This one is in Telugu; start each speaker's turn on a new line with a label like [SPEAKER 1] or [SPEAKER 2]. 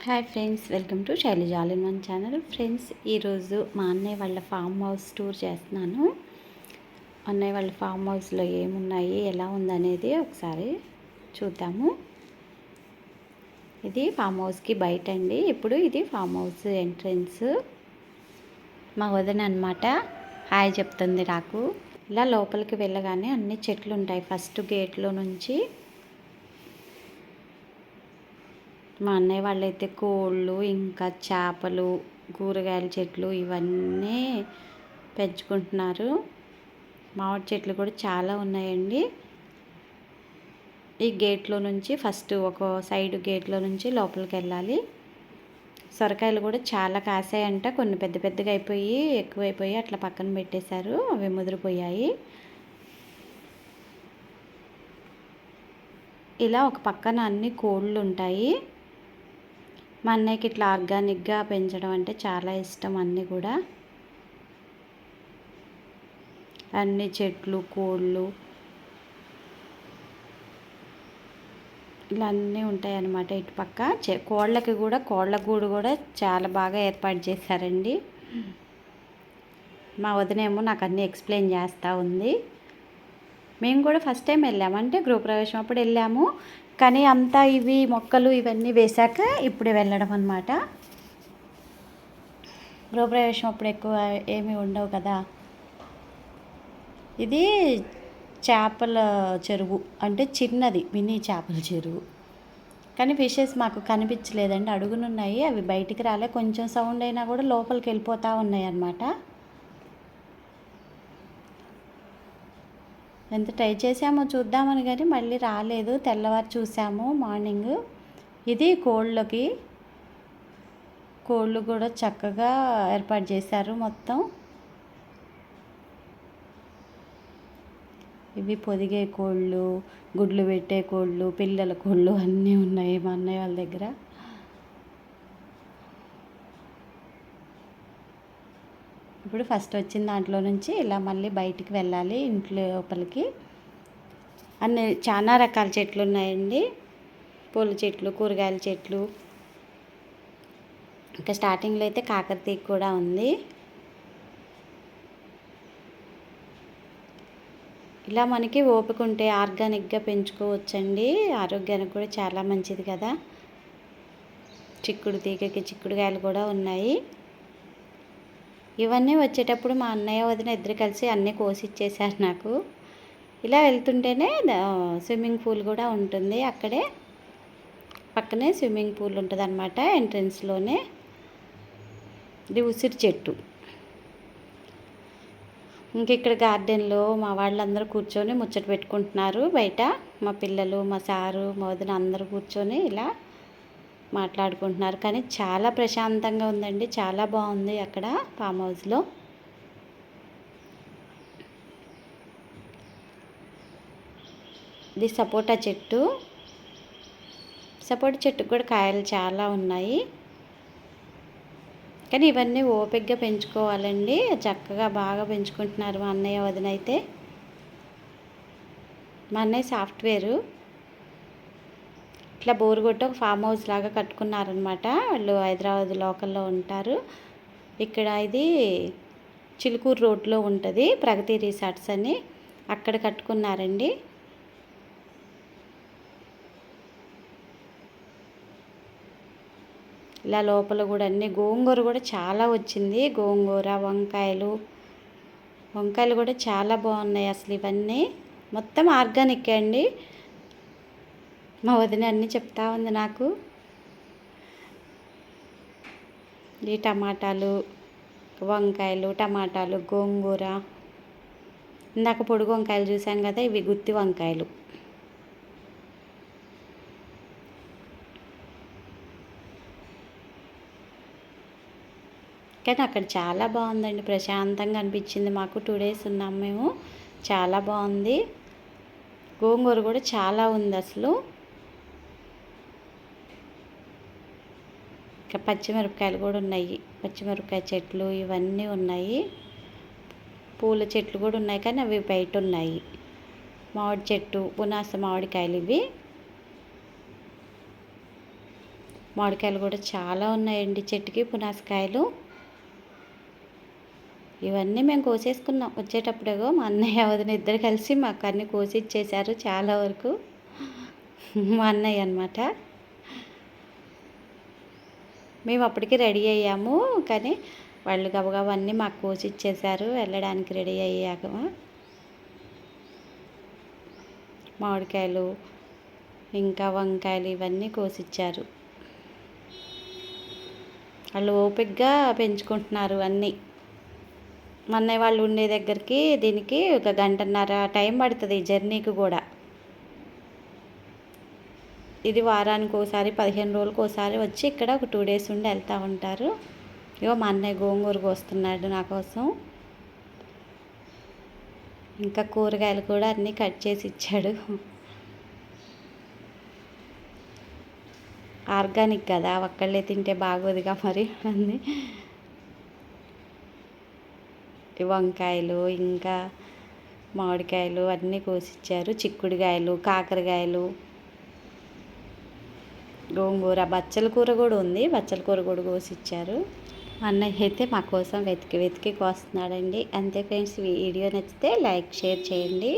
[SPEAKER 1] Hi friends, welcome to Shailaja all in one channel. Friends, ఈరోజు మా అన్నయ్య వాళ్ళ ఫామ్ హౌస్ టూర్ చేస్తున్నాను. అన్నయ్య వాళ్ళ ఫామ్ హౌస్లో ఏమున్నాయి, ఎలా ఉందనేది ఒకసారి చూద్దాము. ఇది ఫామ్ హౌస్కి బయట అండి. ఇప్పుడు ఇది ఫామ్ హౌస్ ఎంట్రన్స్. మా వదిన అనమాట హాయ్ చెప్తుంది నాకు. ఇలా లోపలికి వెళ్ళగానే అన్ని చెట్లు ఉంటాయి. ఫస్ట్ గేట్లో నుంచి మా అన్నయ్య వాళ్ళైతే కోళ్ళు, ఇంకా చేపలు, కూరగాయల చెట్లు ఇవన్నీ పెంచుకుంటున్నారు. మామిడి చెట్లు కూడా చాలా ఉన్నాయండి. ఈ గేట్లో నుంచి ఫస్ట్ ఒక సైడ్ గేట్లో నుంచి లోపలికి వెళ్ళాలి. సొరకాయలు కూడా చాలా కాసాయంట. కొన్ని పెద్ద పెద్దగా అయిపోయి ఎక్కువైపోయి అట్లా పక్కన పెట్టేశారు. అవి ముదిరిపోయాయి. ఇలా ఒక పక్కన అన్ని కోళ్ళు ఉంటాయి. మా అన్నయ్యకి ఇట్లా ఆర్గానిక్గా పెంచడం అంటే చాలా ఇష్టం. అన్నీ కూడా అన్ని చెట్లు, కోళ్ళు ఇలా అన్నీ ఉంటాయి అన్నమాట. ఇటు పక్క కోళ్ళకి కూడా కోళ్ళ గూడు కూడా చాలా బాగా ఏర్పాటు చేశారండి. మా వదినేమో నాకు అన్నీ ఎక్స్ప్లెయిన్ చేస్తూ ఉంది. మేము కూడా ఫస్ట్ టైం వెళ్ళాము, అంటే గృహప్రవేశం అప్పుడు వెళ్ళాము. కానీ అంతా ఇవి మొక్కలు ఇవన్నీ వేశాక ఇప్పుడే వెళ్ళడం అన్నమాట. గృహప్రవేశం అప్పుడు ఎక్కువ ఏమీ ఉండవు కదా. ఇది చేపల చెరువు, అంటే చిన్నది మినీ చేపల చెరువు. కానీ ఫిషెస్ మాకు కనిపించలేదండి. అడుగునున్నాయి, అవి బయటికి రాలే. కొంచెం సౌండ్ అయినా కూడా లోపలికి వెళ్ళిపోతూ ఉన్నాయి అన్నమాట. ఎంత ట్రై చేసామో చూద్దామని, కానీ మళ్ళీ రాలేదు. తెల్లవారు చూసాము మార్నింగ్. ఇది కోళ్ళు కూడా చక్కగా ఏర్పాటు చేశారు మొత్తం. ఇవి పొదిగే కోళ్ళు, గుడ్లు పెట్టే కోళ్ళు, పిల్లల కోళ్ళు అన్నీ ఉన్నాయి మా అన్నయ్య వాళ్ళ దగ్గర. ఇప్పుడు ఫస్ట్ వచ్చిన దాంట్లో నుంచి ఇలా మళ్ళీ బయటికి వెళ్ళాలి ఇంట్లో లోపలికి. అన్ని చాలా రకాల చెట్లు ఉన్నాయండి. పూల చెట్లు, కూరగాయల చెట్లు, ఇంకా స్టార్టింగ్లో అయితే కాకరతీగ కూడా ఉంది. ఇలా మనకి ఓపిక ఉంటే ఆర్గానిక్గా పెంచుకోవచ్చండి. ఆరోగ్యానికి కూడా చాలా మంచిది కదా. చిక్కుడు తీగకి చిక్కుడుకాయలు కూడా ఉన్నాయి. ఇవన్నీ వచ్చేటప్పుడు మా అన్నయ్య వదిన ఇద్దరు కలిసి అన్నీ కోసి ఇచ్చేసారు నాకు. ఇలా వెళ్తుంటేనే స్విమ్మింగ్ పూల్ కూడా ఉంటుంది. అక్కడే పక్కనే స్విమ్మింగ్ పూల్ ఉంటుంది అన్నమాట, ఎంట్రన్స్లోనే. ఇది ఉసిరి చెట్టు. ఇంక ఇక్కడ గార్డెన్లో మా వాళ్ళందరూ కూర్చొని ముచ్చట పెట్టుకుంటున్నారు బయట. మా పిల్లలు, మా సారు, మా వదిన అందరూ కూర్చొని ఇలా మాట్లాడుకుంటున్నారు. కానీ చాలా ప్రశాంతంగా ఉందండి. చాలా బాగుంది అక్కడ ఫామ్ హౌస్లో. ఇది సపోటా చెట్టు. సపోటా చెట్టుకు కూడా కాయలు చాలా ఉన్నాయి. కానీ ఇవన్నీ ఓపికగా పెంచుకోవాలండి. చక్కగా బాగా పెంచుకుంటున్నారు మా అన్నయ్య వదిన అయితే. మా అన్నయ్య సాఫ్ట్వేరు. ఇట్లా బోరుగొట్ట ఒక ఫామ్ హౌస్ లాగా కట్టుకున్నారనమాట. వాళ్ళు హైదరాబాద్ లోకల్లో ఉంటారు. ఇక్కడ ఇది చిలుకూరు రోడ్లో ఉంటుంది, ప్రగతి రిసార్ట్స్ అని. అక్కడ కట్టుకున్నారండి. ఇలా లోపల కూడా అన్ని గోంగూర కూడా చాలా వచ్చింది. గోంగూర, వంకాయలు కూడా చాలా బాగున్నాయి. అసలు ఇవన్నీ మొత్తం ఆర్గానిక్ అండి. మా వదిన అన్నీ చెప్తా ఉంది నాకు. ఈ టమాటాలు, వంకాయలు, టమాటాలు, గోంగూర. ఇందాక పొడుగు వంకాయలు చూసాం కదా, ఇవి గుత్తి వంకాయలు. కానీ అక్కడ చాలా బాగుందండి, ప్రశాంతంగా అనిపించింది మాకు. 2 days ఉన్నాము మేము. చాలా బాగుంది. గోంగూర కూడా చాలా ఉంది అసలు. ఇంకా పచ్చిమిరపకాయలు కూడా ఉన్నాయి. పచ్చిమిరపకాయ చెట్లు ఇవన్నీ ఉన్నాయి. పూల చెట్లు కూడా ఉన్నాయి, కానీ అవి బయట ఉన్నాయి. మామిడి చెట్టు, పునాస మామిడికాయలు ఇవి. మామిడికాయలు కూడా చాలా ఉన్నాయండి చెట్టుకి, పునాసకాయలు. ఇవన్నీ మేము కోసేసుకున్నాం వచ్చేటప్పుడేగో. మా అన్నయ్య వదిన ఇద్దరు కలిసి మాకు అన్నీ కోసి ఇచ్చేశారు చాలా వరకు. మా అన్నయ్య అనమాట. మేము అప్పటికి రెడీ అయ్యాము, కానీ వాళ్ళు గబగబా అన్నీ మాకు కోసి ఇచ్చేశారు వెళ్ళడానికి రెడీ అయ్యాక. మామిడికాయలు ఇంకా వంకాయలు ఇవన్నీ కోసిచ్చారు. వాళ్ళు ఓపికగా పెంచుకుంటున్నారు అన్నీ. మా అన్నయ్య వాళ్ళు ఉండే దగ్గరికి దీనికి 1 గంటన్నర టైం పడుతుంది జర్నీకి కూడా. ఇది వారానికి ఒకసారి 15 రోజులకు ఒకసారి వచ్చి ఇక్కడ ఒక 2 డేస్ ఉండి వెళ్తూ ఉంటారు. ఇగో మా అన్నయ్య గోంగూర కోస్తున్నాడు నా కోసం. ఇంకా కూరగాయలు కూడా అన్నీ కట్ చేసి ఇచ్చాడు. ఆర్గానిక్ కదా, ఒక్కళ్ళే తింటే బాగోదుగా మరి అన్నీ. వంకాయలు ఇంకా మామిడికాయలు అన్నీ కోసిచ్చారు. చిక్కుడుకాయలు, కాకరకాయలు, గోంగూర, బచ్చల కూర కూడా ఉంది. బచ్చల కూర కూడా కోసిచ్చారు. అన్నయ్య అయితే మా కోసం వెతికి వెతికి కోస్తున్నాడండి. అంతే ఫ్రెండ్స్, వీడియో నచ్చితే లైక్ షేర్ చేయండి.